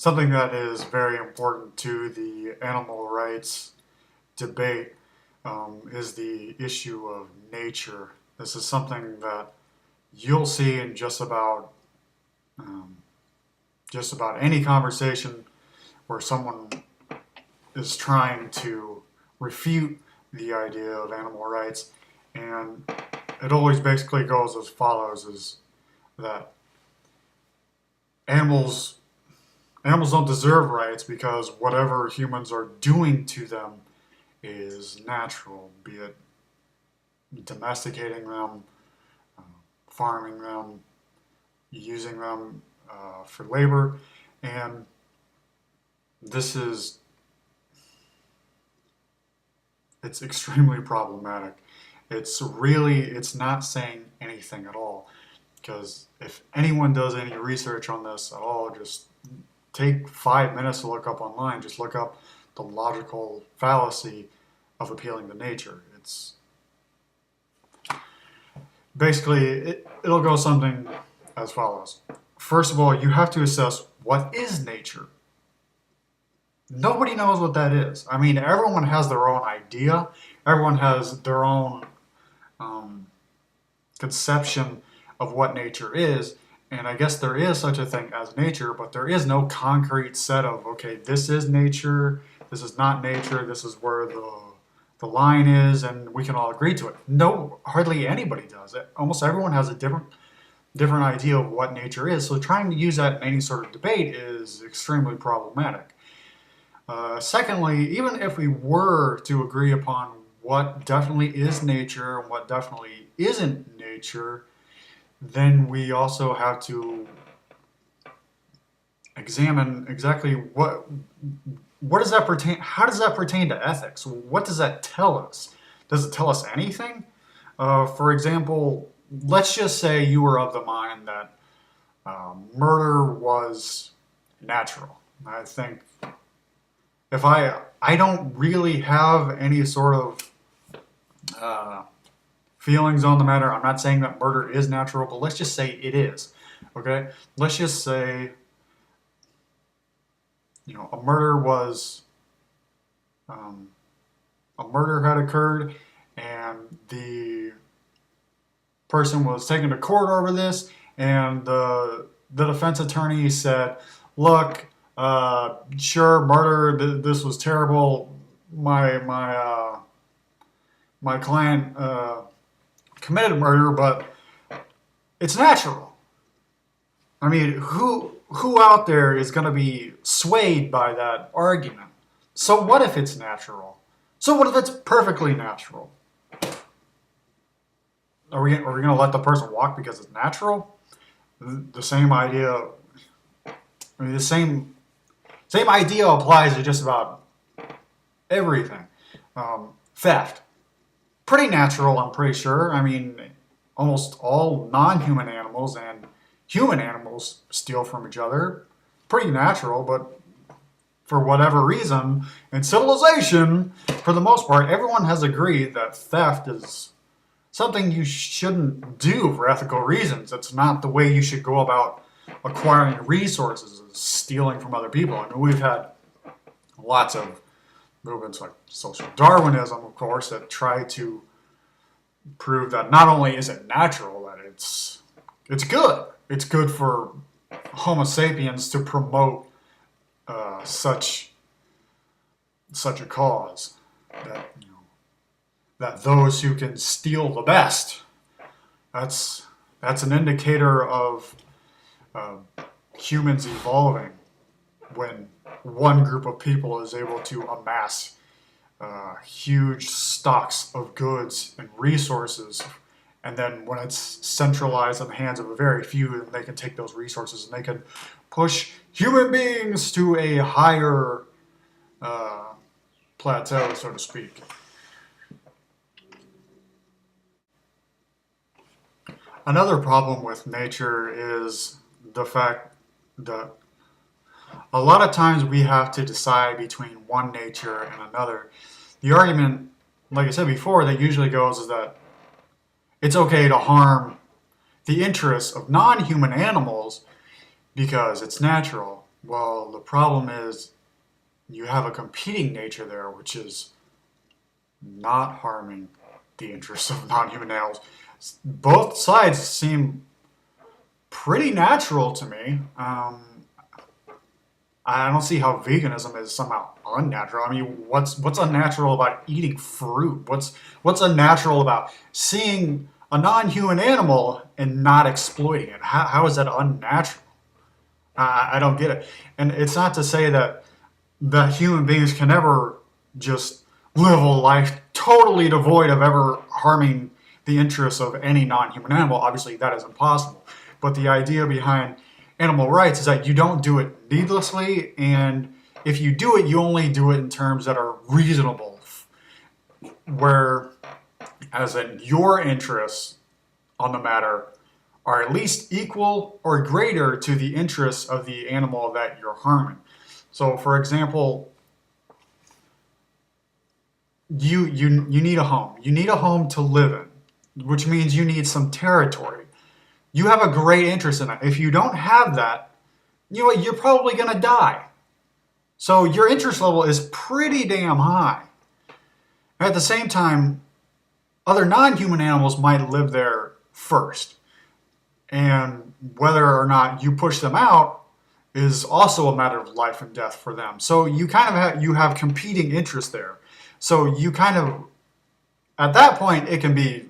something that is very important to the animal rights debate is the issue of nature. This is something that you'll see in um, just about any conversation where someone is trying to refute the idea of animal rights, and it always basically goes as follows: is that animals animals don't deserve rights because whatever humans are doing to them is natural, be it domesticating them, uh, farming them, using them for labor, and this is it's extremely problematic. It's not saying anything at all. Because if anyone does any research on this at all, just take 5 minutes to look up online. Just look up the logical fallacy of appealing to nature. It's basically, it'll go something as follows. First of all, you have to assess what is nature. Nobody knows what that is. I mean, everyone has their own idea. Everyone has their own um, conception of what nature is. And I guess there is such a thing as nature, but there is no concrete set of, okay, this is nature, this is not nature, this is where the line is, and we can all agree to it. No, hardly anybody does it. Almost everyone has a different idea of what nature is. So trying to use that in any sort of debate is extremely problematic. Secondly, even if we were to agree upon what definitely is nature and what definitely isn't nature, then we also have to examine exactly what does that pertain, how does that pertain to ethics? What does that tell us? Does it tell us anything? For example, let's just say you were of the mind that murder was natural. I think if I don't really have any sort of feelings on the matter. I'm not saying that murder is natural, but let's just say it is. Okay? Let's just say, a murder was, a murder had occurred, and the person was taken to court over this, and the defense attorney said, "Look, sure, murder. This was terrible. My client committed murder, but it's natural." I mean, who out there is going to be swayed by that argument? So what if it's natural? So what if it's perfectly natural? Are we going to let the person walk because it's natural? The same idea. I mean, the same idea applies to just about everything. Theft. Pretty natural, I'm pretty sure. I mean, almost all non-human animals and human animals steal from each other. Pretty natural, but for whatever reason, in civilization, for the most part, everyone has agreed that theft is something you shouldn't do for ethical reasons. It's not the way you should go about acquiring resources, is stealing from other people. I mean, we've had lots of movements like social Darwinism, of course, that try to prove that not only is it natural, that it's good. It's good for Homo sapiens to promote such a cause, that that those who can steal the best, that's an indicator of humans evolving, when one group of people is able to amass huge stocks of goods and resources, and then when it's centralized in the hands of a very few, they can take those resources and they can push human beings to a higher plateau, so to speak. Another problem with nature is the fact that a lot of times we have to decide between one nature and another. The argument, like I said before, that usually goes is that it's okay to harm the interests of non-human animals because it's natural. Well, the problem is you have a competing nature there, which is not harming the interests of non-human animals. Both sides seem pretty natural to me. I don't see how veganism is somehow unnatural. I mean, what's unnatural about eating fruit? What's unnatural about seeing a non-human animal and not exploiting it? How is that unnatural? I don't get it. And it's not to say that human beings can ever just live a life totally devoid of ever harming the interests of any non-human animal. Obviously, that is impossible. But the idea behind animal rights is that you don't do it needlessly, and if you do it, you only do it in terms that are reasonable. Where, as in your interests on the matter, are at least equal or greater to the interests of the animal that you're harming. So, for example, you need a home. You need a home to live in, which means you need some territory. You have a great interest in it. If you don't have that, you know what, you're probably going to die. So your interest level is pretty damn high. At the same time, other non-human animals might live there first. And whether or not you push them out is also a matter of life and death for them. So you kind of have competing interests there. So you kind of, at that point, it can be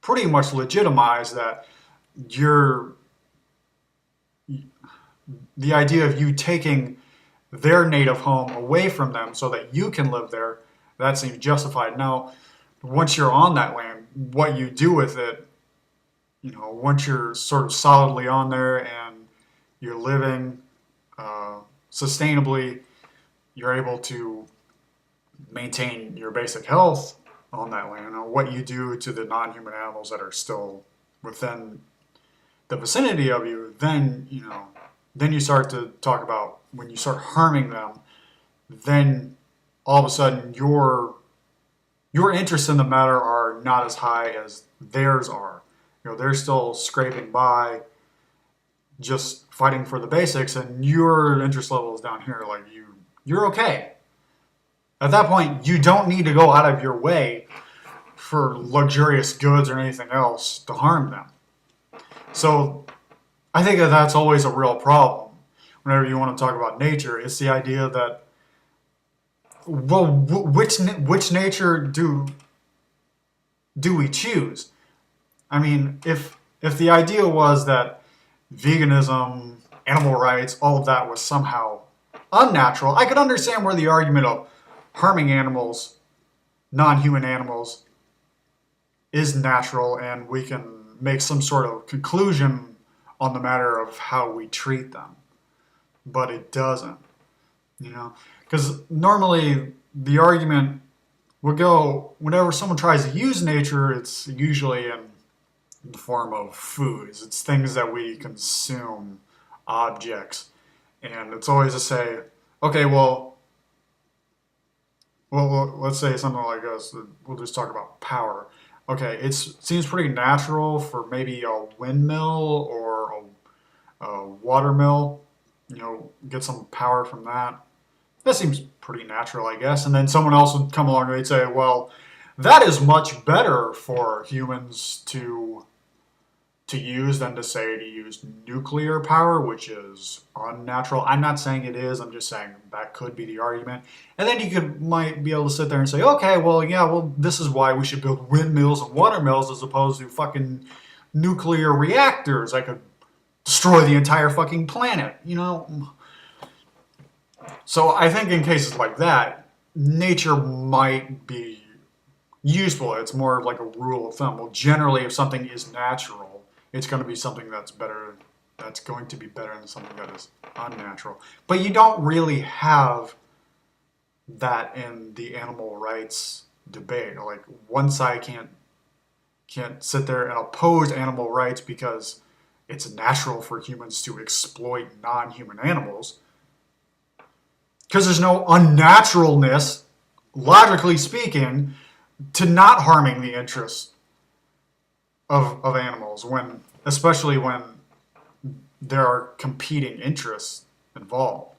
pretty much legitimized that you're, the idea of you taking their native home away from them so that you can live there, that seems justified. Now, once you're on that land, what you do with it, once you're sort of solidly on there and you're living sustainably, you're able to maintain your basic health on that land. Or what you do to the non-human animals that are still within the vicinity of you, then you start to talk about when you start harming them. Then all of a sudden your interests in the matter are not as high as theirs are. They're still scraping by, just fighting for the basics, and your interest level is down here. Like you're okay. At that point, you don't need to go out of your way for luxurious goods or anything else to harm them. So I think that's always a real problem. Whenever you want to talk about nature, it's the idea that, well, which nature do we choose? I mean, if the idea was that veganism, animal rights, all of that was somehow unnatural, I could understand where the argument of harming animals, non-human animals, is natural, and we can make some sort of conclusion on the matter of how we treat them. But it doesn't, because normally the argument would go, whenever someone tries to use nature, it's usually in the form of foods. It's things that we consume, objects. And it's always to say, okay, well, let's say something like this. We'll just talk about power. Okay, it seems pretty natural for maybe a windmill or a water mill, get some power from that. That seems pretty natural, I guess. And then someone else would come along and they'd say, well, that is much better for humans to use than to use nuclear power, which is unnatural. I'm not saying it is. I'm just saying that could be the argument. And then you might be able to sit there and say, okay, well, yeah, well, this is why we should build windmills and water mills as opposed to fucking nuclear reactors that could destroy the entire fucking planet, So I think in cases like that, nature might be useful. It's more like a rule of thumb. Well, generally, if something is natural, it's going to be something that's better. That's going to be better than something that is unnatural. But you don't really have that in the animal rights debate. Like one side can't sit there and oppose animal rights because it's natural for humans to exploit non-human animals. Because there's no unnaturalness, logically speaking, to not harming the interests of animals, especially when there are competing interests involved.